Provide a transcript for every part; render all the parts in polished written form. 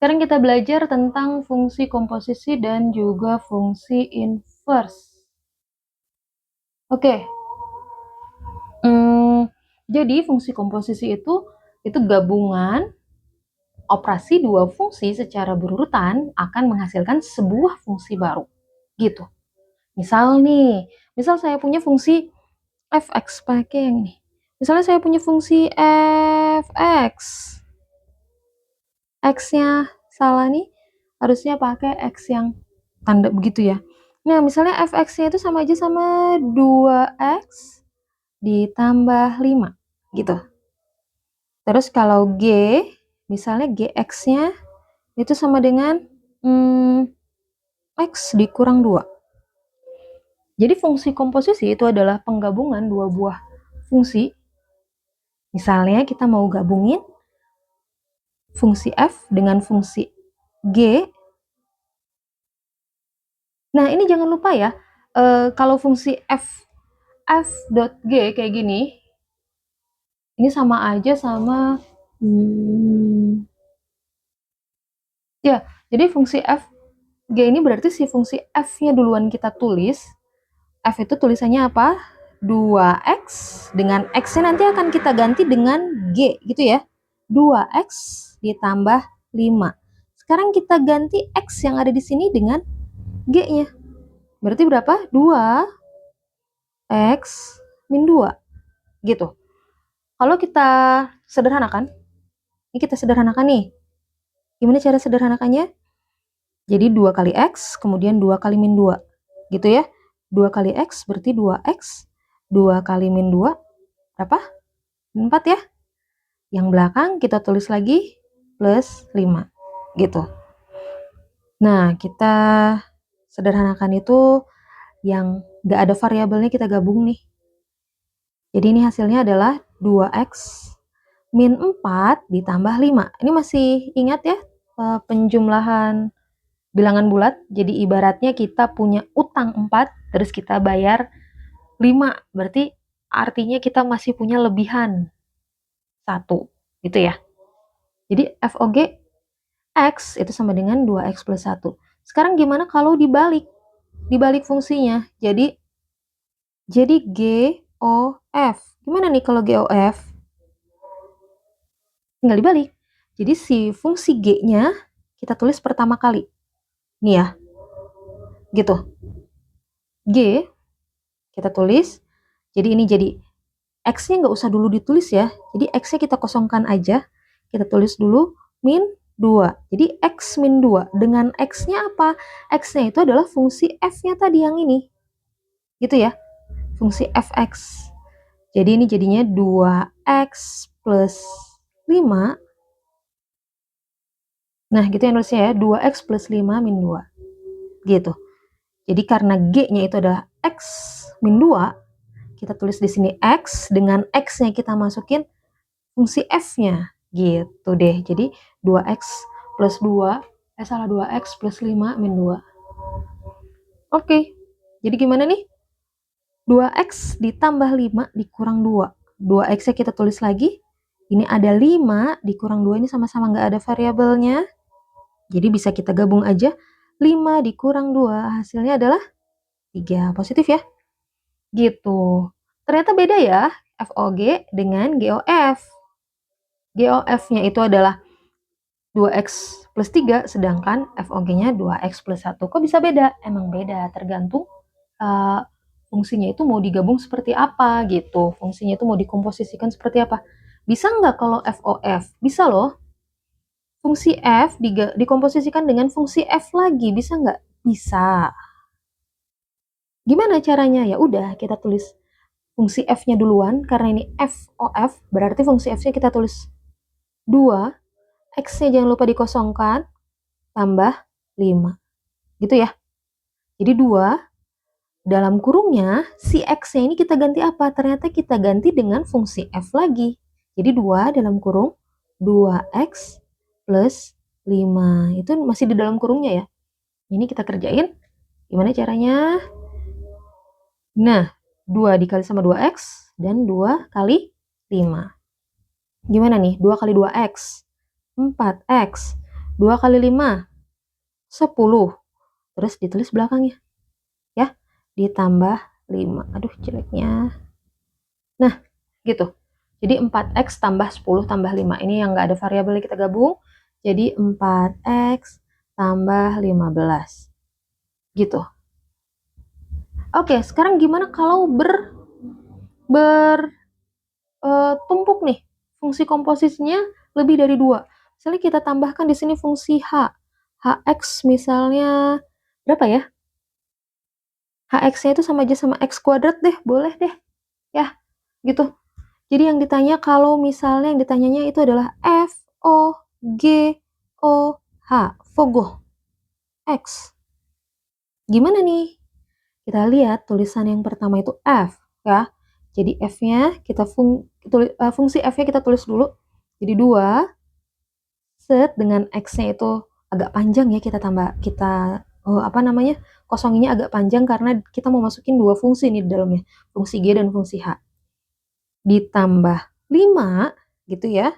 Sekarang kita belajar tentang fungsi komposisi dan juga fungsi inverse. Oke. Jadi fungsi komposisi itu gabungan operasi dua fungsi secara berurutan akan menghasilkan sebuah fungsi baru. Gitu. Misal saya punya fungsi fx, pakai yang ini. Misalnya saya punya fungsi fx. X-nya salah nih, harusnya pakai X yang tanda begitu ya. Nah, misalnya fx-nya itu sama aja sama 2x ditambah 5, gitu. Terus kalau G, misalnya Gx-nya itu sama dengan X dikurang 2. Jadi fungsi komposisi itu adalah penggabungan dua buah fungsi. Misalnya kita mau gabungin fungsi F dengan fungsi G. Nah, ini jangan lupa ya, kalau fungsi f dot G kayak gini, ini sama aja sama ya, jadi fungsi f G ini berarti si fungsi f-nya duluan kita tulis. F itu tulisannya apa? 2x dengan x-nya nanti akan kita ganti dengan G gitu ya. 2x ditambah 5. Sekarang kita ganti x yang ada di sini dengan G-nya. Berarti berapa? 2x min 2. Gitu. Kalau kita sederhanakan, ini kita sederhanakan nih. Gimana cara sederhanakannya? Jadi 2 kali x, kemudian 2 kali min 2. Gitu ya. 2 kali x berarti 2x. 2 kali min 2, berapa? 4 ya. Yang belakang kita tulis lagi plus 5. Gitu. Nah, kita sederhanakan itu yang gak ada variabelnya kita gabung nih. Jadi ini hasilnya adalah 2x min 4 ditambah 5. Ini masih ingat ya penjumlahan bilangan bulat? Jadi ibaratnya kita punya utang 4, terus kita bayar 5. Berarti artinya kita masih punya lebihan 1. Gitu ya. Jadi FOG X itu sama dengan 2x plus 1. Sekarang gimana kalau dibalik? Dibalik fungsinya. Jadi GOF. Gimana nih kalau GOF? Tinggal dibalik. Jadi si fungsi G-nya kita tulis pertama kali. Nih ya. Gitu. G kita tulis. Jadi ini jadi X-nya nggak usah dulu ditulis ya. Jadi X-nya kita kosongkan aja. Kita tulis dulu min 2. Jadi X min 2. Dengan X-nya apa? X-nya itu adalah fungsi F-nya tadi yang ini. Gitu ya. Fungsi Fx. Jadi ini jadinya 2x plus 5. Nah, gitu ya nulisnya ya. 2x plus 5 min 2. Gitu. Jadi karena G-nya itu adalah X min 2, kita tulis di sini X. Dengan X-nya kita masukin fungsi F-nya. Gitu deh. Jadi 2x plus 2, 2x plus 5 min 2. Oke. Jadi gimana nih? 2x ditambah 5 dikurang 2. 2x-nya kita tulis lagi. Ini ada 5 dikurang 2, ini sama-sama nggak ada variabelnya. Jadi bisa kita gabung aja. 5 dikurang 2, hasilnya adalah 3. Positif ya? Gitu. Ternyata beda ya, FOG dengan GOF. GOF-nya itu adalah 2x plus 3, sedangkan FOG-nya 2x plus 1. Kok bisa beda? Emang beda, tergantung fungsinya itu mau digabung seperti apa gitu. Fungsinya itu mau dikomposisikan seperti apa. Bisa nggak kalau FOF? Bisa loh. Fungsi F dikomposisikan dengan fungsi F lagi. Bisa nggak? Bisa. Gimana caranya? Ya udah, kita tulis fungsi F-nya duluan. Karena ini FOF, berarti fungsi F-nya kita tulis 2. X-nya jangan lupa dikosongkan. Tambah 5. Gitu ya. Jadi 2. Dalam kurungnya, si X-nya ini kita ganti apa? Ternyata kita ganti dengan fungsi F lagi. Jadi 2 dalam kurung 2X plus 5. Itu masih di dalam kurungnya ya. Ini kita kerjain. Gimana caranya? Nah, 2 dikali sama 2X dan 2 kali 5. Gimana nih? 2 kali 2X. 4X. 2 kali 5, 10. Terus ditulis belakangnya. Ya, ditambah 5. Aduh, jeleknya. Nah, gitu. Jadi 4x tambah 10 tambah 5. Ini yang nggak ada variabel kita gabung. Jadi 4x tambah 15. Gitu. Oke, sekarang gimana kalau tumpuk nih? Fungsi komposisinya lebih dari 2. Misalnya kita tambahkan di sini fungsi h. Hx misalnya berapa ya? Hx-nya itu sama aja sama x kuadrat deh, boleh deh. Ya, gitu. Jadi yang ditanya kalau misalnya yang ditanyanya itu adalah F, O, G, O, H. Fogo. X. Gimana nih? Kita lihat tulisan yang pertama itu F. Ya. Jadi F-nya kita fungsi F-nya kita tulis dulu. Jadi 2 set dengan X-nya itu agak panjang ya, kosonginnya agak panjang karena kita mau masukin 2 fungsi nih di dalamnya, fungsi G dan fungsi H. Ditambah 5 gitu ya.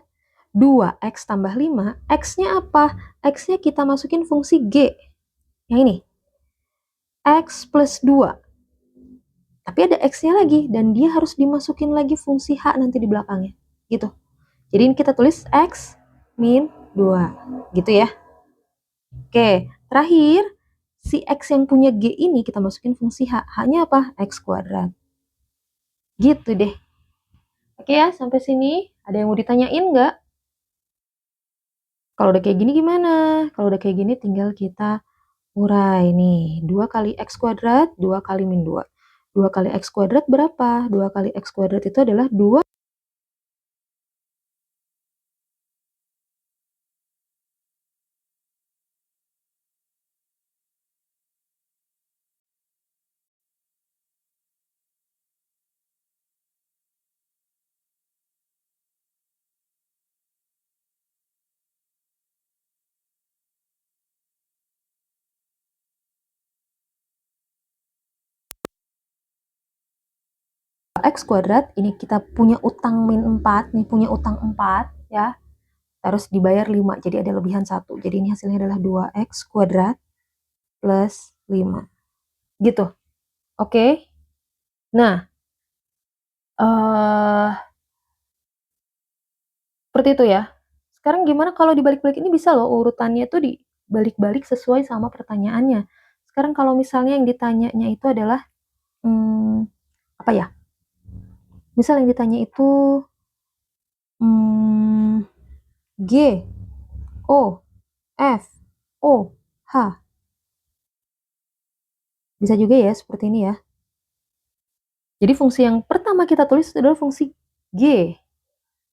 2x tambah 5, x-nya apa? X-nya kita masukin fungsi G. Yang ini. X plus 2. Tapi ada x-nya lagi dan dia harus dimasukin lagi fungsi H nanti di belakangnya. Gitu. Jadi ini kita tulis x min 2. Gitu ya. Oke, terakhir si X yang punya G ini kita masukin fungsi H. H-nya apa? X kuadrat. Gitu deh. Oke ya, sampai sini. Ada yang mau ditanyain nggak? Kalau udah kayak gini gimana? Kalau udah kayak gini tinggal kita urai nih. 2 kali X kuadrat, 2 kali min 2. 2 kali X kuadrat berapa? 2 kali X kuadrat itu adalah 2 X kuadrat. Ini kita punya utang min 4. Nih punya utang 4 ya. Terus dibayar 5. Jadi ada lebihan 1. Jadi ini hasilnya adalah 2X kuadrat plus 5. Gitu. Oke. Nah, seperti itu ya. Sekarang gimana kalau dibalik-balik, ini bisa loh urutannya tuh dibalik-balik sesuai sama pertanyaannya. Sekarang kalau misalnya yang ditanyanya itu adalah apa ya? Misal yang ditanya itu G, O, F, O, H. Bisa juga ya seperti ini ya. Jadi fungsi yang pertama kita tulis adalah fungsi G.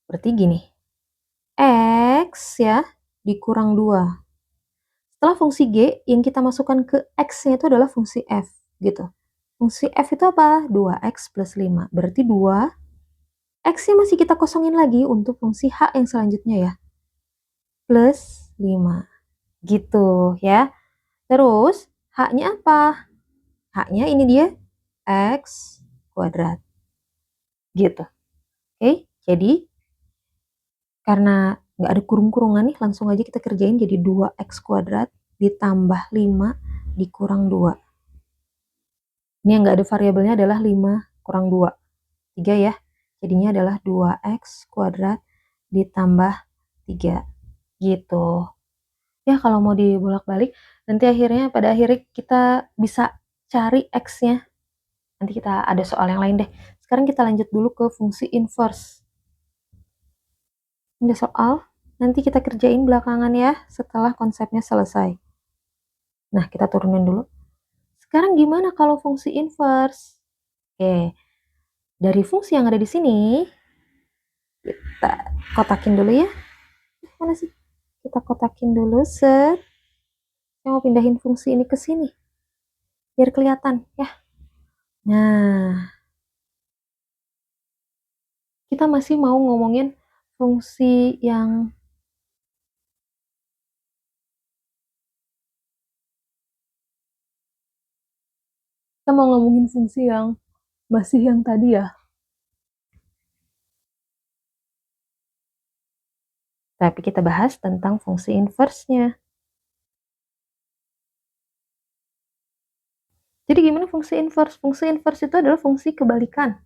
Berarti gini. X ya dikurang 2. Setelah fungsi G, yang kita masukkan ke X-nya itu adalah fungsi F, gitu. Fungsi F itu apa? 2X plus 5. Berarti 2. X-nya masih kita kosongin lagi untuk fungsi H yang selanjutnya ya. Plus 5. Gitu ya. Terus, H-nya apa? H-nya ini dia, X kuadrat. Gitu. Oke, jadi karena nggak ada kurung-kurungan nih, langsung aja kita kerjain jadi 2X kuadrat ditambah 5 dikurang 2. Ini yang nggak ada variabelnya adalah 5 kurang 2. 3 ya. Jadinya adalah 2X kuadrat ditambah 3. Gitu. Ya kalau mau dibolak-balik, nanti pada akhirnya kita bisa cari X-nya. Nanti kita ada soal yang lain deh. Sekarang kita lanjut dulu ke fungsi inverse. Ini soal, nanti kita kerjain belakangan ya, setelah konsepnya selesai. Nah, kita turunin dulu. Sekarang gimana kalau fungsi inverse? Oke, dari fungsi yang ada di sini, kita kotakin dulu ya. Mana sih? Kita kotakin dulu, set. Saya mau pindahin fungsi ini ke sini. Biar kelihatan ya. Nah, kita masih mau ngomongin fungsi yang masih yang tadi ya. Tapi kita bahas tentang fungsi inverse-nya. Jadi gimana fungsi inverse? Fungsi inverse itu adalah fungsi kebalikan.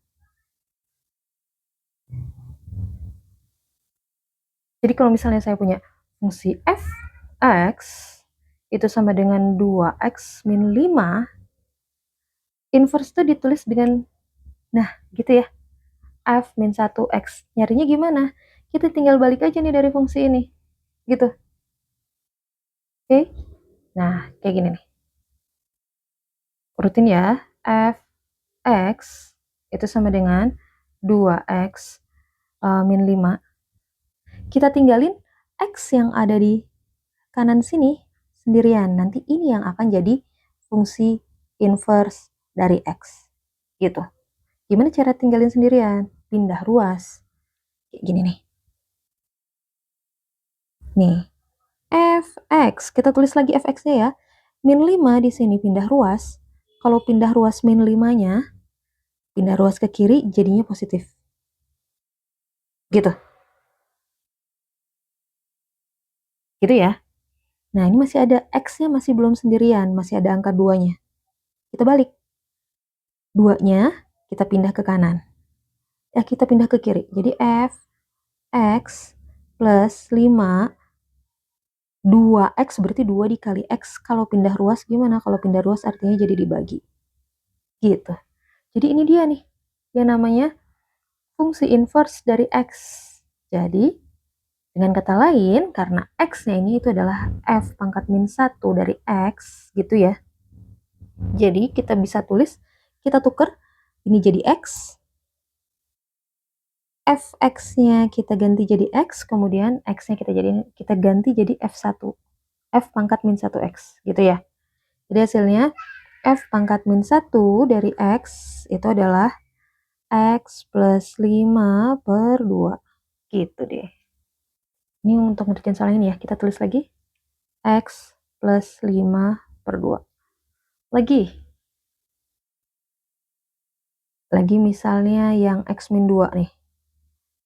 Jadi kalau misalnya saya punya fungsi f(x) itu sama dengan 2x min 5, inverse itu ditulis dengan, nah gitu ya, f min 1x. Nyarinya gimana? Kita tinggal balik aja nih dari fungsi ini. Gitu. Oke? Nah, kayak gini nih. Urutin ya. f(x) itu sama dengan 2x min 5. Kita tinggalin x yang ada di kanan sini sendirian. Nanti ini yang akan jadi fungsi inverse dari x. Gitu. Gimana cara tinggalin sendirian? Pindah ruas. Kayak gini nih. Nih. fx, kita tulis lagi fx-nya ya. Min 5 di sini pindah ruas. Kalau pindah ruas min 5-nya, pindah ruas ke kiri jadinya positif. Gitu. Gitu ya. Nah, ini masih ada x-nya masih belum sendirian, masih ada angka 2-nya. Kita balik. 2-nya kita pindah ke kanan. Ya, kita pindah ke kiri. Jadi f x plus 5, 2x berarti 2 dikali x. Kalau pindah ruas gimana? Kalau pindah ruas artinya jadi dibagi. Gitu. Jadi ini dia nih, yang namanya fungsi inverse dari x. Jadi, dengan kata lain, karena x-nya ini itu adalah f pangkat min 1 dari x, gitu ya. Jadi, kita bisa tulis, kita tuker, ini jadi x, fx-nya kita ganti jadi x, kemudian x-nya kita ganti jadi f1, f pangkat min 1x, gitu ya. Jadi hasilnya, f pangkat min 1 dari x itu adalah x plus 5 per 2. Gitu deh. Ini untuk ngerjain soal ini ya, kita tulis lagi. X plus 5 per 2. Lagi misalnya yang x min 2 nih.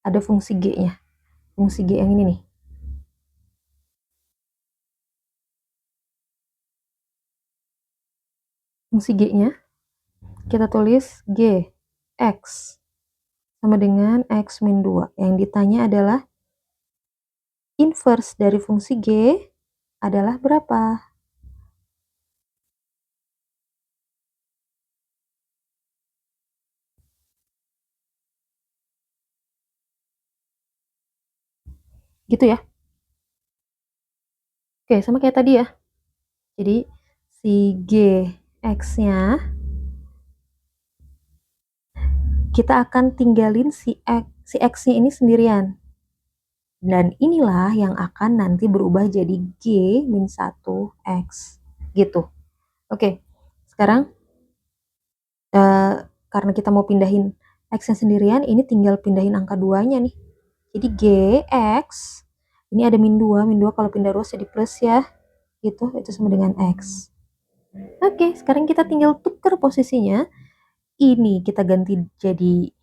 Ada fungsi g-nya. Fungsi g yang ini nih. Fungsi g-nya kita tulis g x sama dengan x min 2. Yang ditanya adalah inverse dari fungsi g adalah berapa? Gitu ya. Oke, sama kayak tadi ya. Jadi si g x-nya kita akan tinggalin si x-nya ini sendirian. Dan inilah yang akan nanti berubah jadi G min 1X. Gitu. Oke, sekarang karena kita mau pindahin X-nya sendirian, ini tinggal pindahin angka 2-nya nih. Jadi GX, ini ada min 2 kalau pindah ruas jadi plus ya. Gitu, itu sama dengan X. Oke, sekarang kita tinggal tuker posisinya. Ini kita ganti jadi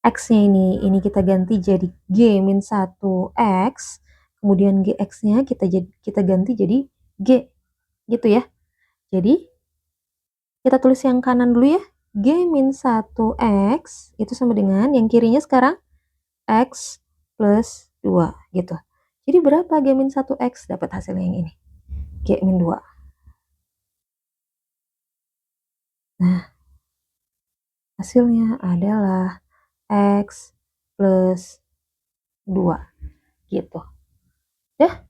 X-nya ini kita ganti jadi G min 1X, kemudian GX-nya kita ganti jadi G, gitu ya. Jadi, kita tulis yang kanan dulu ya, G min 1X, itu sama dengan yang kirinya sekarang X plus 2, gitu. Jadi berapa G min 1X? Dapat hasil yang ini, G min 2. Nah, hasilnya adalah X plus 2, gitu. Ya,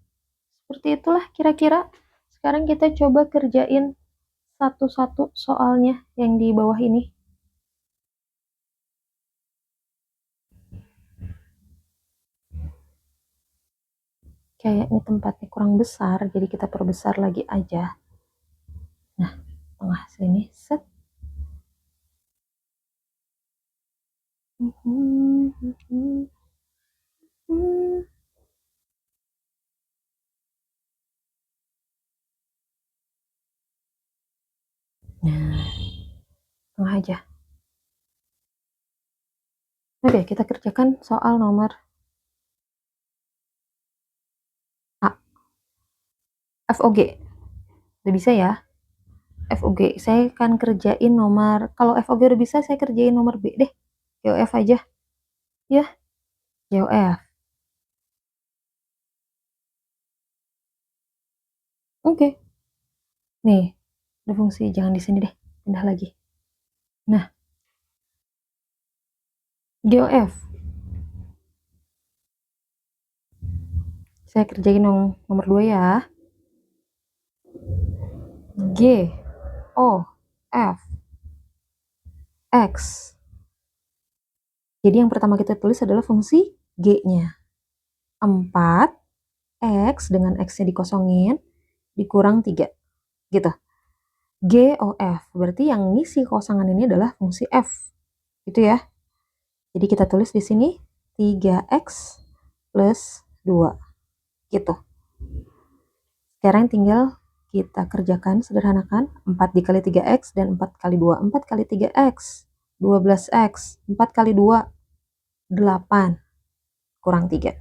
seperti itulah kira-kira. Sekarang kita coba kerjain satu-satu soalnya yang di bawah ini. Kayaknya tempatnya kurang besar, jadi kita perbesar lagi aja. Nah, tengah sini, set. Nah, tengah aja. Oke, kita kerjakan soal nomor FOG. Udah bisa ya? FOG. Saya akan kerjain nomor, kalau FOG udah bisa, saya kerjain nomor B deh. GOF aja. Ya, GOF. Oke. Nih, ada fungsi. Jangan di sini deh. Pindah lagi. Nah, GOF. Saya kerjain nomor 2 ya. G, O, F, X. Jadi yang pertama kita tulis adalah fungsi G-nya. 4, X dengan X-nya dikosongin, dikurang 3. Gitu. G, O, F. Berarti yang ngisi kosongan ini adalah fungsi F. Gitu ya. Jadi kita tulis di sini 3X plus 2. Gitu. Sekarang tinggal kita kerjakan, sederhanakan. 4 dikali 3X dan 4 kali 2. 4 kali 3X, 12X. 4 kali 2, 8. Kurang 3.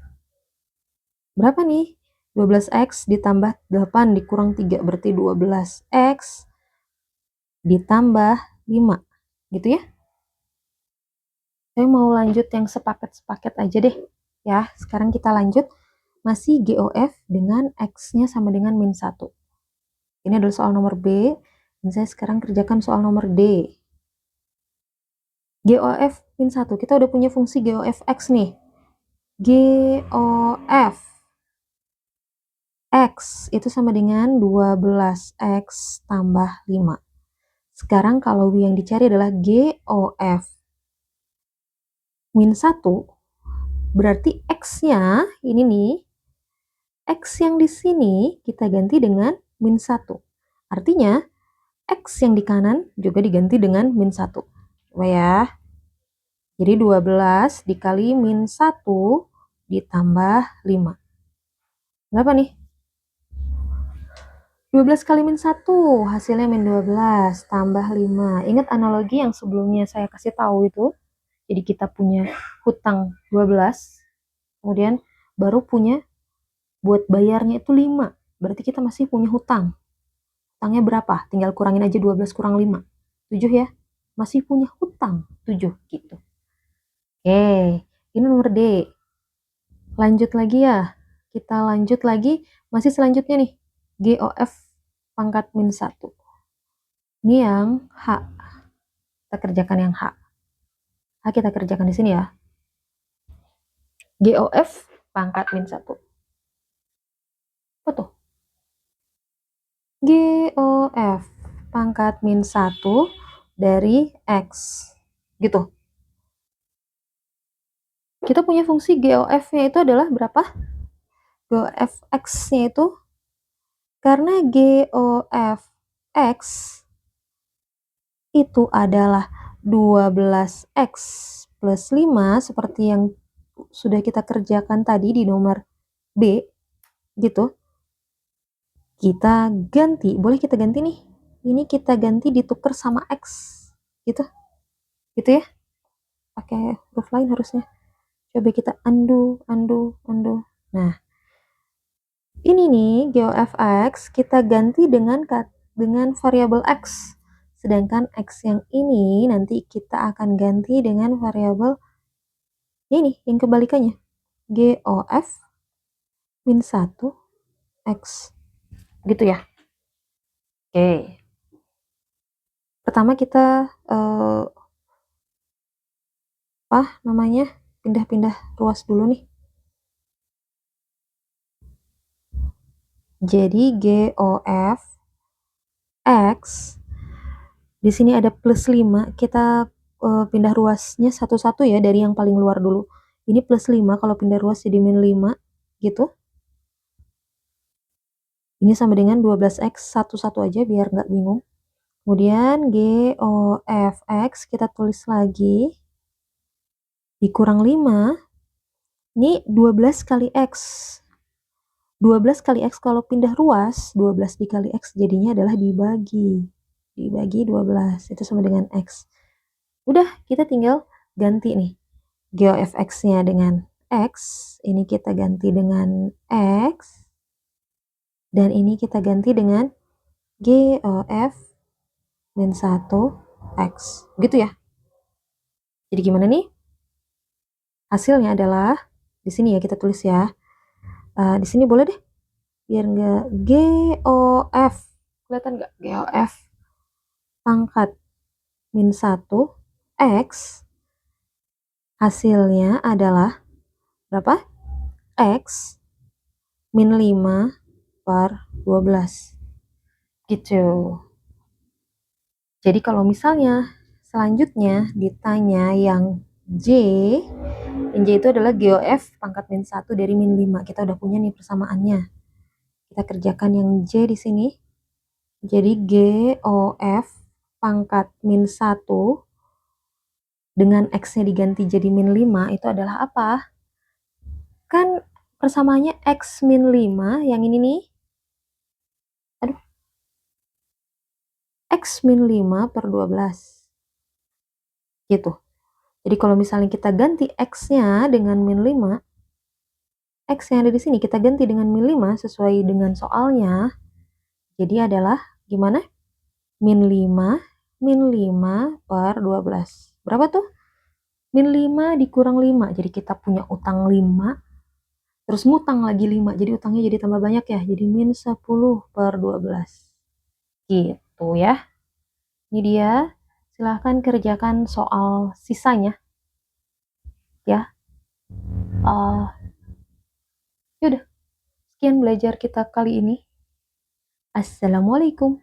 Berapa nih? 12X ditambah 8 dikurang 3. Berarti 12X ditambah 5. Gitu ya. Saya mau lanjut yang sepaket-sepaket aja deh. Ya, sekarang kita lanjut. Masih GOF dengan X-nya sama dengan min 1. Ini adalah soal nomor B. Dan saya sekarang kerjakan soal nomor D. GOF min 1. Kita udah punya fungsi GOF X nih. GOF X itu sama dengan 12X tambah 5. Sekarang kalau yang dicari adalah GOF min 1, berarti X-nya ini nih, X yang di sini kita ganti dengan min 1. Artinya, X yang di kanan juga diganti dengan min 1. Coba ya. Jadi 12 dikali min 1 ditambah 5. Berapa nih? 12 kali min 1, hasilnya min 12, tambah 5. Ingat analogi yang sebelumnya saya kasih tahu itu? Jadi kita punya hutang 12, kemudian baru punya buat bayarnya itu 5. Berarti kita masih punya hutang. Hutangnya berapa? Tinggal kurangin aja 12 kurang 5. 7 ya. Masih punya hutang 7 gitu. Oke, ini nomor D. Lanjut lagi ya. Kita lanjut lagi. Masih selanjutnya nih. GOF pangkat min 1. Ini yang H. Kita kerjakan yang H. H kita kerjakan di sini ya. GOF pangkat min 1. Apa tuh? GOF pangkat min 1 dari X. Gitu. Kita punya fungsi GOF-nya itu adalah berapa? GOF X-nya itu, karena GOF X itu adalah 12X plus 5, seperti yang sudah kita kerjakan tadi di nomor B, gitu. Kita ganti, boleh kita ganti nih. Ini kita ganti ditukar sama X, gitu. Gitu ya. Pakai huruf lain harusnya. Coba kita undo. Nah, ini nih GOF X kita ganti dengan variabel X. Sedangkan X yang ini nanti kita akan ganti dengan variabel ini yang kebalikannya. GOF min 1 X. Gitu ya. Oke. Pertama kita pindah-pindah ruas dulu nih. Jadi GOF X di sini ada plus 5. Kita pindah ruasnya satu-satu ya, dari yang paling luar dulu. Ini plus 5, kalau pindah ruas jadi min 5 gitu. Ini sama dengan 12X, satu-satu aja biar nggak bingung. Kemudian GOF X kita tulis lagi dikurang 5. Ini 12 kali X. 12 kali X kalau pindah ruas, 12 dikali X jadinya adalah dibagi 12. Itu sama dengan X. Udah, kita tinggal ganti nih. GOF X-nya dengan X. Ini kita ganti dengan X. Dan ini kita ganti dengan GOF min 1X. Gitu ya. Jadi gimana nih? Hasilnya adalah, di sini ya kita tulis ya. Di sini boleh deh, biar nggak GOF. Kelihatan nggak? GOF pangkat min 1X. Hasilnya adalah berapa? X min 5 per 12. Gitu. Jadi kalau misalnya selanjutnya ditanya yang J itu adalah GOF pangkat min 1 dari min 5. Kita udah punya nih persamaannya. Kita kerjakan yang J di sini. Jadi GOF pangkat min 1 dengan X-nya diganti jadi min 5 itu adalah apa? Kan persamaannya X min 5, yang ini nih. Aduh. X min 5 per 12. Gitu. Jadi kalau misalnya kita ganti X-nya dengan min 5, X yang ada di sini kita ganti dengan min 5 sesuai dengan soalnya. Jadi adalah gimana? Min 5 per 12. Berapa tuh? Min 5 dikurang 5. Jadi kita punya utang 5. Terus ngutang lagi 5. Jadi utangnya jadi tambah banyak ya. Jadi min 10 per 12. Gitu ya. Ini dia. Silahkan kerjakan soal sisanya. Ya. Yaudah. Sekian belajar kita kali ini. Assalamualaikum.